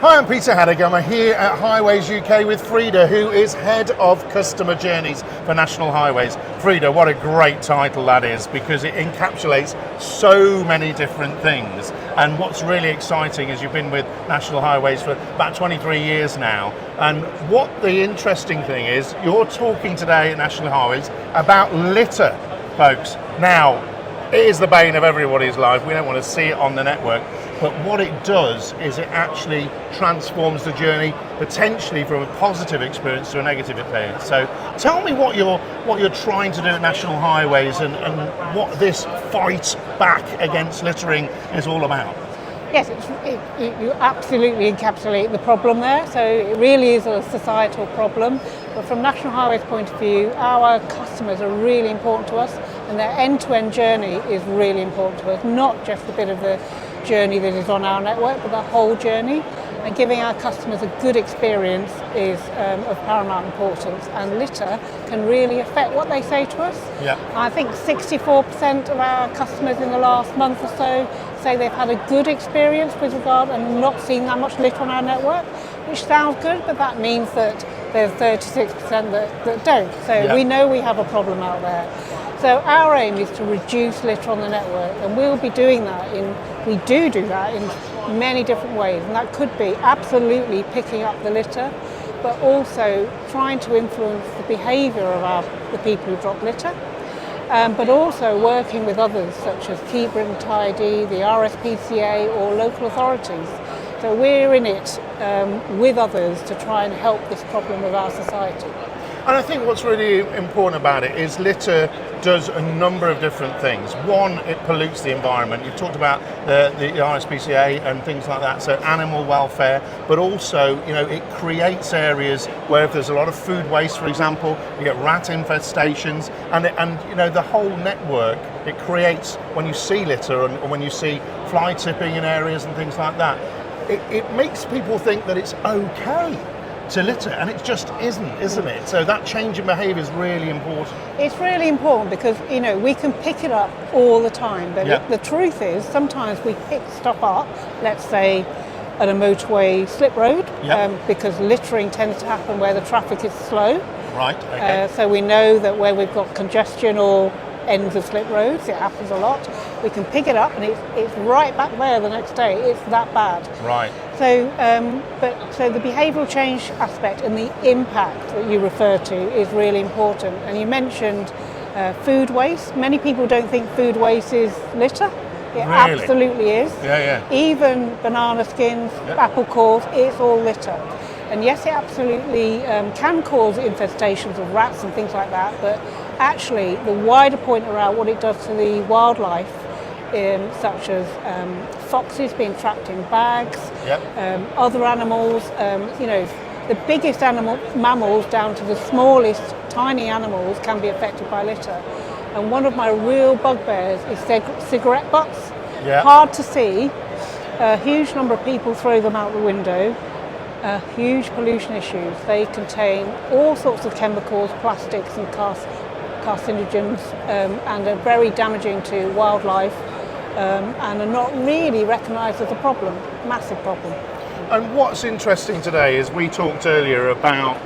Hi, I'm Peter Haddock. I'm here at Highways UK with Freda, who is Head of Customer Journeys for National Highways. Freda, what a great title that is, because it encapsulates so many different things. And what's really exciting is you've been with National Highways for about 23 years now. And what the interesting thing is, you're talking today at National Highways about litter, folks. Now, it is the bane of everybody's life. We don't want to see it on the network. But what it does is it actually transforms the journey potentially from a positive experience to a negative experience. So tell me what you're trying to do at National Highways and what this fight back against littering is all about. Yes, you absolutely encapsulate the problem there. So it really is a societal problem. But from National Highways' point of view, our customers are really important to us, and their end-to-end journey is really important to us, not just a bit of the journey that is on our network, but the whole journey. And giving our customers a good experience is of paramount importance, and litter can really affect what they say to us. Yeah. I think 64% of our customers in the last month or so say they've had a good experience with regard and not seen that much litter on our network, which sounds good, but that means that there's 36% that don't. So we know we have a problem out there. So our aim is to reduce litter on the network, and we'll be doing that we do that in many different ways, and that could be absolutely picking up the litter, but also trying to influence the behaviour of the people who drop litter, but also working with others such as Keep Britain Tidy, the RSPCA or local authorities. So we're in it with others to try and help this problem of our society. And I think what's really important about it is litter does a number of different things. One, it pollutes the environment. You've talked about the RSPCA and things like that, so animal welfare, but also, it creates areas where if there's a lot of food waste, for example, you get rat infestations, and the whole network, it creates, when you see litter and when you see fly tipping in areas and things like that, it makes people think that it's okay to litter, and it just isn't it? So that change in behaviour is really important. It's really important because we can pick it up all the time, but the truth is sometimes we pick stuff up, let's say at a motorway slip road, because littering tends to happen where the traffic is slow. Right. Okay. So we know that where we've got congestion or ends of slip roads, it happens a lot. We can pick it up and it's right back there the next day. It's that bad. Right. So, so the behavioural change aspect and the impact that you refer to is really important. And you mentioned food waste. Many people don't think food waste is litter. It really? Absolutely is. Yeah. Even banana skins, apple cores, it's all litter. And yes, it absolutely can cause infestations of rats and things like that, but actually the wider point around what it does to the wildlife, such as foxes being trapped in bags, other animals, the biggest mammals down to the smallest tiny animals can be affected by litter. And one of my real bugbears is cigarette butts. Hard to see, a huge number of people throw them out the window. Huge pollution issues. They contain all sorts of chemicals, plastics and carcinogens, and are very damaging to wildlife, and are not really recognised as a problem, massive problem. And what's interesting today is we talked earlier about,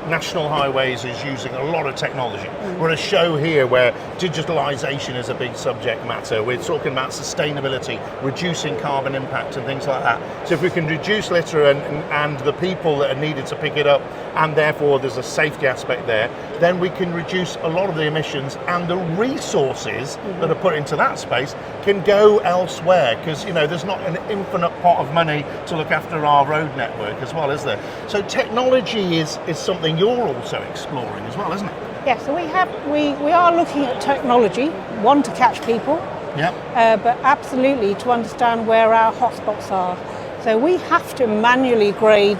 National Highways is using a lot of technology. We're at a show here where digitalisation is a big subject matter. We're talking about sustainability, reducing carbon impact and things like that. So if we can reduce litter and the people that are needed to pick it up, and therefore there's a safety aspect there, then we can reduce a lot of the emissions, and the resources that are put into that space can go elsewhere, because there's not an infinite pot of money to look after our road network as well, is there? So technology is something you're also exploring as well, isn't it? Yeah, so we are looking at technology, one, to catch people, but absolutely to understand where our hotspots are. So we have to manually grade,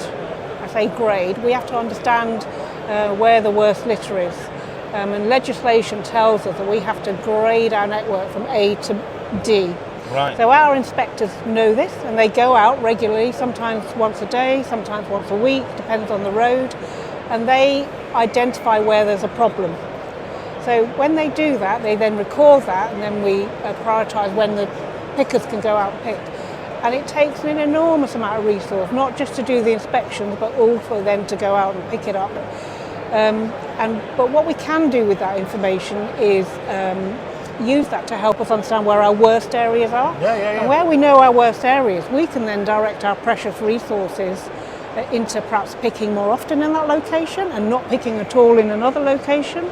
we have to understand where the worst litter is. And legislation tells us that we have to grade our network from A to D. Right. So our inspectors know this, and they go out regularly, sometimes once a day, sometimes once a week, depends on the road, and they identify where there's a problem. So when they do that, they then record that, and then we prioritise when the pickers can go out and pick. And it takes an enormous amount of resource, not just to do the inspections, but also then to go out and pick it up. But what we can do with that information is use that to help us understand where our worst areas are. And where we know our worst areas, we can then direct our precious resources into perhaps picking more often in that location and not picking at all in another location.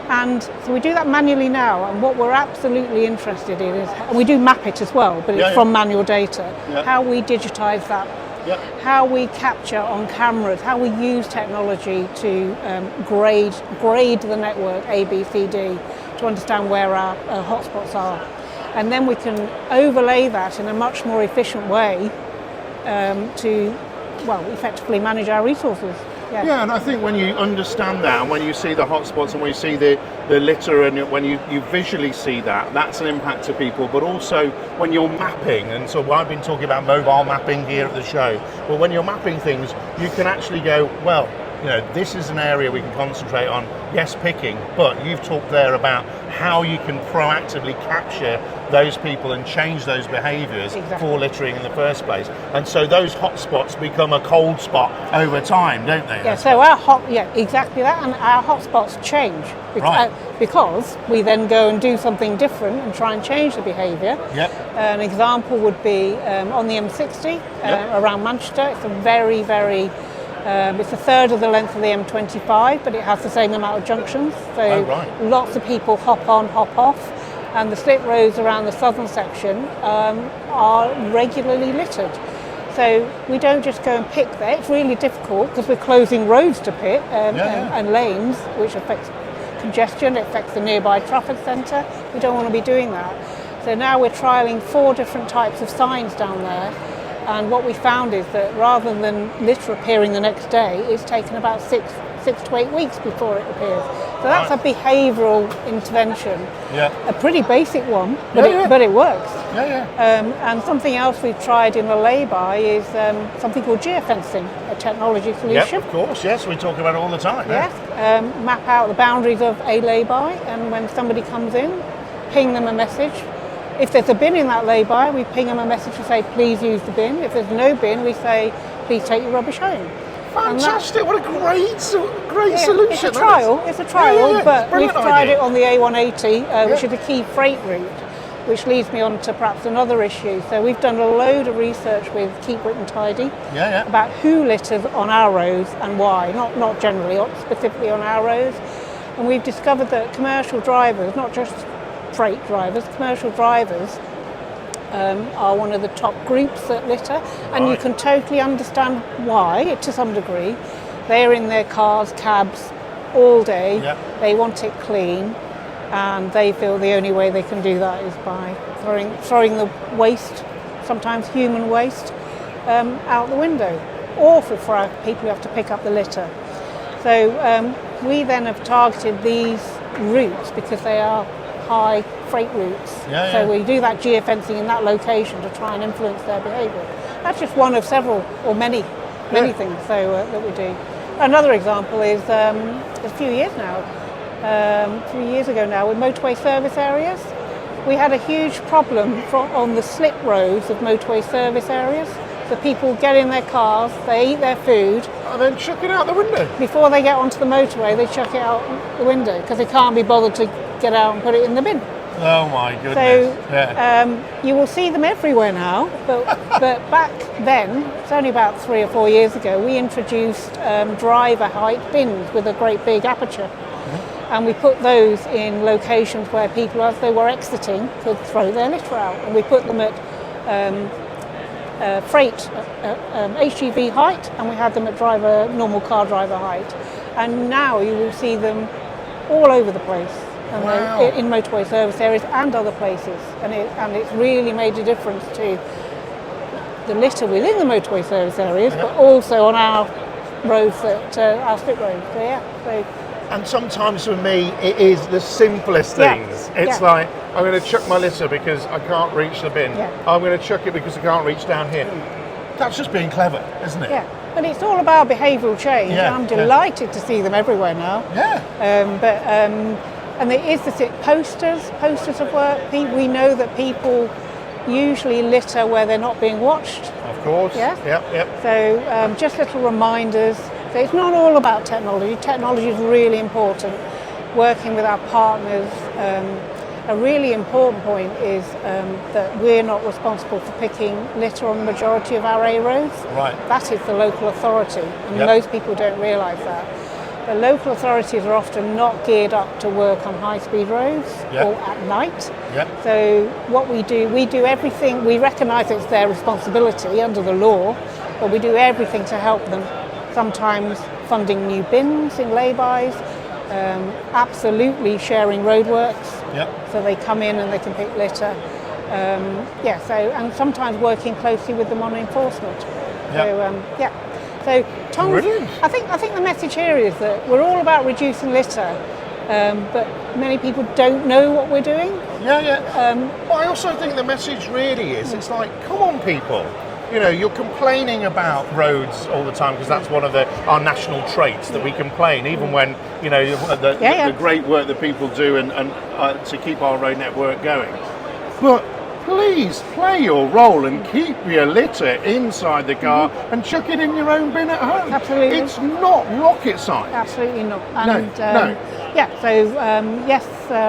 And so we do that manually now, and what we're absolutely interested in is, and we do map it as well, but it's from manual data, how we digitise that, how we capture on cameras, how we use technology to grade the network A, B, C, D, to understand where our hotspots are. And then we can overlay that in a much more efficient way to, well, effectively manage our resources. Yeah, and I think when you understand that, and when you see the hotspots, and when you see the litter, and when you visually see that, that's an impact to people. But also when you're mapping, and so I've been talking about mobile mapping here at the show, but when you're mapping things, you can actually go, well, you know, this is an area we can concentrate on, yes, picking, but you've talked there about how you can proactively capture those people and change those behaviours for littering in the first place. And so those hotspots become a cold spot over time, don't they? Yeah, so exactly that, and our hotspots change because we then go and do something different and try and change the behaviour. An example would be on the M60 around Manchester. It's a very, very it's a third of the length of the M25, but it has the same amount of junctions. So lots of people hop on, hop off, and the slip roads around the southern section are regularly littered. So we don't just go and pick there. It's really difficult because we're closing roads to pit and lanes, which affects congestion, it affects the nearby traffic centre. We don't want to be doing that. So now we're trialling 4 different types of signs down there. And what we found is that rather than litter appearing the next day, it's taken about 6 to 8 weeks before it appears. So that's a behavioural intervention, a pretty basic one, but it works. And something else we've tried in the lay-by is something called geofencing, a technology solution. Of course, yes, we talk about it all the time. Map out the boundaries of a lay-by, and when somebody comes in, ping them a message. If there's a bin in that lay-by, we ping them a message to say, please use the bin. If there's no bin, we say, please take your rubbish home. Fantastic, what a great solution. It's a trial, but we've tried it on the A180, which is a key freight route, which leads me on to perhaps another issue. So we've done a load of research with Keep Britain Tidy about who litters on our roads and why, not generally, specifically on our roads. And we've discovered that commercial drivers, not just freight drivers, commercial drivers are one of the top groups that litter, and you can totally understand why to some degree. They're in their cars, cabs all day, they want it clean, and they feel the only way they can do that is by throwing the waste, sometimes human waste, out the window. Awful for our people who have to pick up the litter. So we then have targeted these routes because they are high freight routes. So we do that geofencing in that location to try and influence their behaviour. That's just one of several, or many things that we do. Another example is a few years ago now, with motorway service areas. We had a huge problem on the slip roads of motorway service areas. So people get in their cars, they eat their food, and then chuck it out the window. Before they get onto the motorway, they chuck it out the window because they can't be bothered to get out and put it in the bin. Oh my goodness. So you will see them everywhere now, but back then, it's only about 3 or 4 years ago, we introduced driver height bins with a great big aperture. And we put those in locations where people, as they were exiting, could throw their litter out. And we put them at freight HGV height, and we had them at normal car driver height. And now you will see them all over the place, in motorway service areas and other places. And it's really made a difference to the litter within the motorway service areas, but also on our roads, our slip roads. And sometimes for me, it is the simplest things. It's like, I'm going to chuck my litter because I can't reach the bin. I'm going to chuck it because I can't reach down here. That's just being clever, isn't it? But it's all about behavioural change. I'm delighted to see them everywhere now. And there is posters of work. We know that people usually litter where they're not being watched. Of course. Yeah. Yep. So just little reminders. So it's not all about technology. Technology is really important. Working with our partners, a really important point is that we're not responsible for picking litter on the majority of our A roads. Right. That is the local authority, and most people don't realise that. The local authorities are often not geared up to work on high-speed roads or at night. Yep. So what we do everything, we recognise it's their responsibility under the law, but we do everything to help them. Sometimes funding new bins in laybys, absolutely sharing roadworks, so they come in and they can pick litter. And sometimes working closely with them on enforcement. So Tom, I think the message here is that we're all about reducing litter, but many people don't know what we're doing. But I also think the message really is, it's like, come on people. You know, you're complaining about roads all the time because that's one of our national traits, that we complain, even when, you know, the great work that people do and to keep our road network going. But please play your role and keep your litter inside the car and chuck it in your own bin at home. Absolutely. It's not rocket science. Absolutely not. And, no.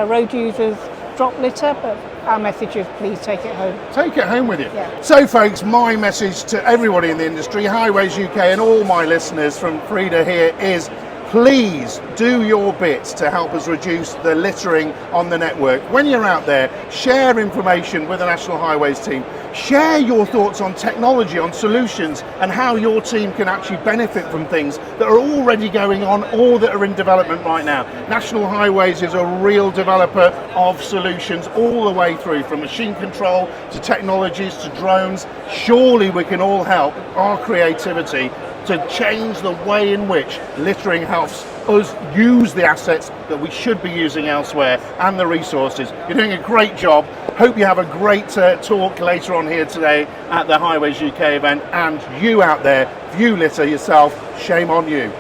Road users drop litter, but our message is please take it home. Take it home with you. Yeah. So folks, my message to everybody in the industry, Highways UK and all my listeners from Freda here is, please do your bit to help us reduce the littering on the network. When you're out there, share information with the National Highways team. Share your thoughts on technology, on solutions, and how your team can actually benefit from things that are already going on or that are in development right now. National Highways is a real developer of solutions all the way through, from machine control to technologies to drones. Surely we can all help our creativity to change the way in which littering helps us use the assets that we should be using elsewhere and the resources. You're doing a great job. Hope you have a great talk later on here today at the Highways UK event. And you out there, if you litter yourself, shame on you.